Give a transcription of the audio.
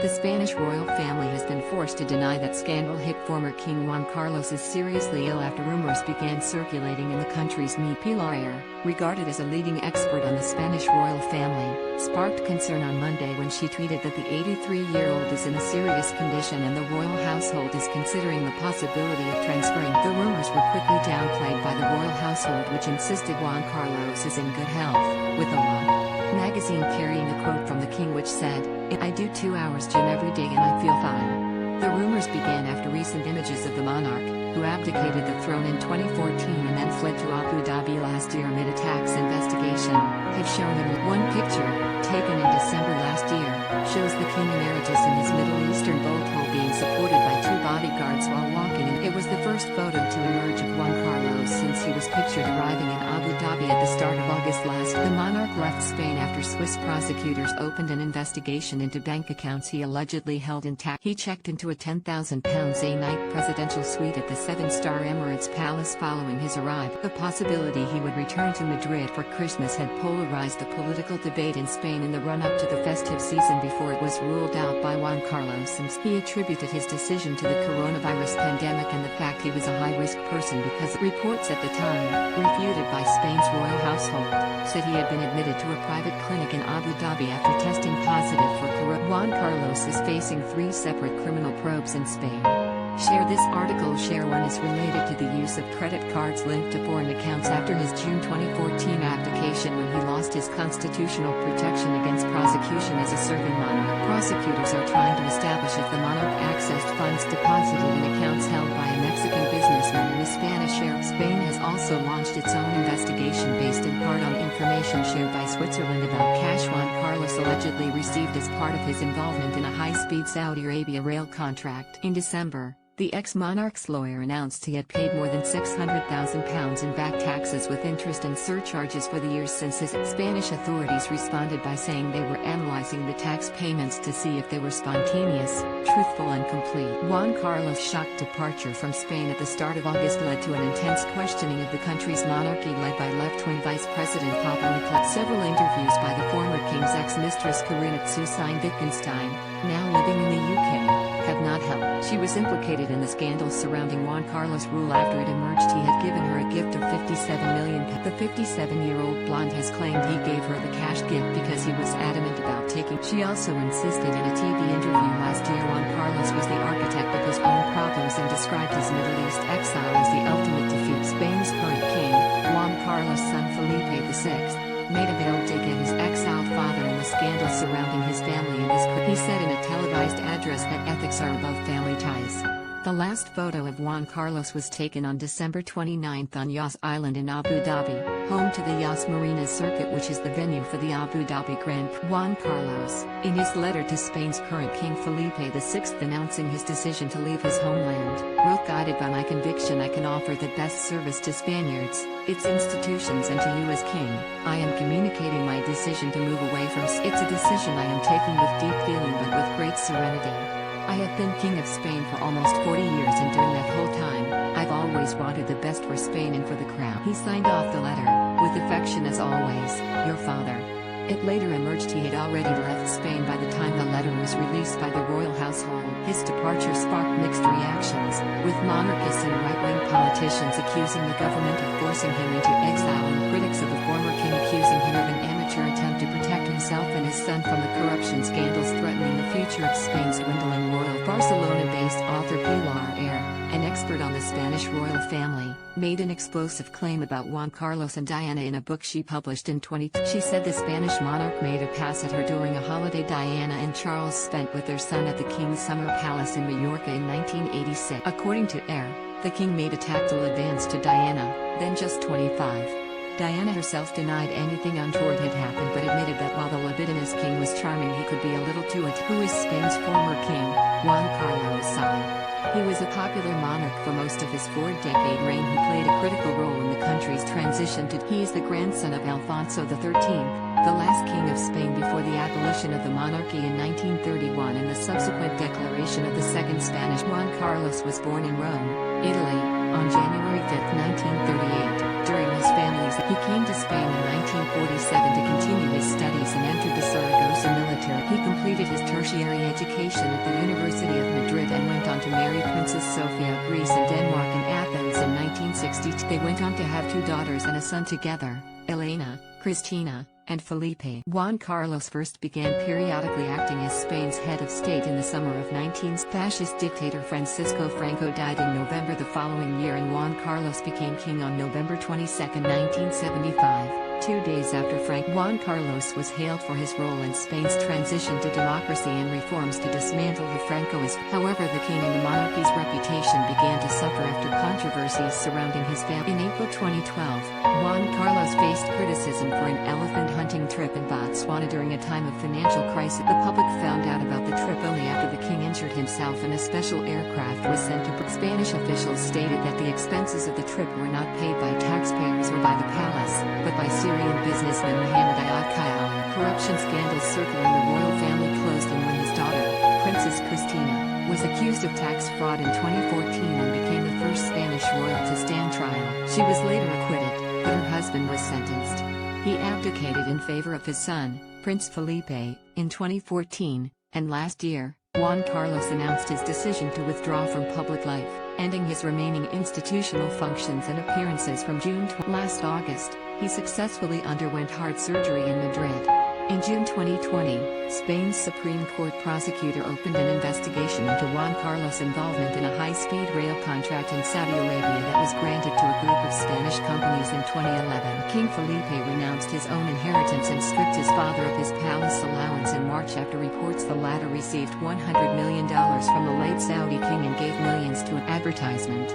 The Spanish royal family has been forced to deny that scandal-hit former King Juan Carlos is seriously ill after rumors began circulating in the country's media. Pilar Ayer, regarded as a leading expert on the Spanish royal family, sparked concern on Monday when she tweeted that the 83-year-old is in a serious condition and the royal household is considering the possibility of transferring. The rumors were quickly downplayed by the royal household, which insisted Juan Carlos is in good health, with a magazine carrying a quote from the king which said, "I do 2 hours gym every day and I feel fine." The rumors began after recent images of the monarch, who abdicated the throne in 2014 and then fled to Abu Dhabi last year amid a tax investigation, have shown him. One picture, taken in December last year, shows the king emeritus in his Middle Eastern boho being supported by 2 bodyguards while walking, and it was the first photo to emerge of Juan Carlos since he was pictured arriving in Abu Dhabi at the start of August last. The monarch left Spain after Swiss prosecutors opened an investigation into bank accounts he allegedly held intact. He checked into a £10,000 a night presidential suite at the 7-star Emirates Palace following his arrival. The possibility he would return to Madrid for Christmas had polarized the political debate in Spain in the run-up to the festive season before it was ruled out by Juan Carlos. He attributed his decision to the coronavirus pandemic and the fact he was a high-risk person because reports at the time, refuted by Spain's royal household, said he had been admitted to a private clinic in Abu Dhabi after testing positive for corona. Juan Carlos is facing 3 separate criminal probes in Spain. Share this article. Share 1 is related to the use of credit cards linked to foreign accounts after his June 2014 abdication when he lost his constitutional protection against prosecution as a serving monarch. Prosecutors are trying to establish if the monarch accessed funds deposited in accounts held by a Mexican businessman and a Spanish heir. Spain has also launched its own investigation based in part on information shared by Switzerland about cash Juan Carlos allegedly received as part of his involvement in a high-speed Saudi Arabia rail contract. In December, the ex-monarch's lawyer announced he had paid more than £600,000 in back taxes with interest and surcharges for the years since his. Spanish authorities responded by saying they were analyzing the tax payments to see if they were spontaneous, truthful and complete. Juan Carlos' shocked departure from Spain at the start of August led to an intense questioning of the country's monarchy led by left-wing Vice President Pablo Iglesias. Several interviews by the former king's ex-mistress Carina Tsusain Wittgenstein, now living in the UK, have not helped. She was implicated in the scandal surrounding Juan Carlos' rule after it emerged he had given her a gift of £57 million. The 57-year-old blonde has claimed he gave her the cash gift because he was adamant about taking. She also insisted in a TV interview last year Juan Carlos was the architect of his own problems and described his Middle East exile as the ultimate defeat. Spain's current king, Juan Carlos' son Felipe VI, made a veiled dig at his exiled father in the scandal surrounding his family and his career. He said in a televised address that ethics are above family ties. The last photo of Juan Carlos was taken on December 29 on Yas Island in Abu Dhabi, home to the Yas Marina circuit which is the venue for the Abu Dhabi Grand Prix. Juan Carlos, in his letter to Spain's current king Felipe VI announcing his decision to leave his homeland, wrote, "Guided by my conviction I can offer the best service to Spaniards, its institutions and to you as king, I am communicating my decision to move away from It's a decision I am taking with deep feeling but with great serenity. I have been king of Spain for almost 40 years and during that whole time, I've always wanted the best for Spain and for the crown." He signed off the letter, "With affection as always, your father." It later emerged he had already left Spain by the time the letter was released by the royal household. His departure sparked mixed reactions, with monarchists and right-wing politicians accusing the government of forcing him into exile and critics of the former king accusing him of an amateur attempt to protect himself and his son from the corruption scandals threatening the future of Spain's dwindling royal. Barcelona-based author Pilar Ayer, an expert on the Spanish royal family, made an explosive claim about Juan Carlos and Diana in a book she published in 2010. She said the Spanish monarch made a pass at her during a holiday Diana and Charles spent with their son at the King's Summer Palace in Mallorca in 1986. According to Ayer, the king made a tactile advance to Diana, then just 25. Diana herself denied anything untoward had happened but admitted that while the libidinous king was charming he could be a little too Who is Spain's former king, Juan Carlos I? He was a popular monarch for most of his 4-decade reign who played a critical role in the country's transition to. He is the grandson of Alfonso XIII, the last king of Spain before the abolition of the monarchy in 1931 and the subsequent declaration of the Second Spanish. Juan Carlos was born in Rome, Italy, On January 5, 1938, during his family's, he came to Spain in 1947 to continue his studies and entered the Zaragoza military. He completed his tertiary education at the University of Madrid and went on to marry Princess Sofia of Greece and Denmark in Athens in 1962. They went on to have 2 daughters and a son together, Elena, Cristina, and Felipe. Juan Carlos first began periodically acting as Spain's head of state in the summer of 19. Fascist dictator Francisco Franco died in November the following year and Juan Carlos became king on November 22, 1975. 2 days after Juan Carlos was hailed for his role in Spain's transition to democracy and reforms to dismantle the Francoist. However, the king and the monarchy's reputation began to suffer after controversies surrounding his family. In April 2012, Juan Carlos faced criticism for an elephant hunting trip in Botswana during a time of financial crisis. The public found out about the trip only after the king injured himself and a special aircraft was sent to Spanish officials stated that the expenses of the trip were not paid by taxpayers or by the palace, but by Syrian businessman Mohammed Ayad. Corruption scandals circling the royal family closed in when his daughter, Princess Cristina, was accused of tax fraud in 2014 and became the first Spanish royal to stand trial. She was later acquitted, but her husband was sentenced. He abdicated in favor of his son, Prince Felipe, in 2014, and last year, Juan Carlos announced his decision to withdraw from public life, ending his remaining institutional functions and appearances from June. Last August, he successfully underwent heart surgery in Madrid. In June 2020, Spain's Supreme Court prosecutor opened an investigation into Juan Carlos' involvement in a high-speed rail contract in Saudi Arabia that was granted to a group of Spanish companies in 2011. King Felipe renounced his own inheritance and stripped his father of his palace allowance in March after reports the latter received $100 million from the late Saudi king and gave millions to an advertisement.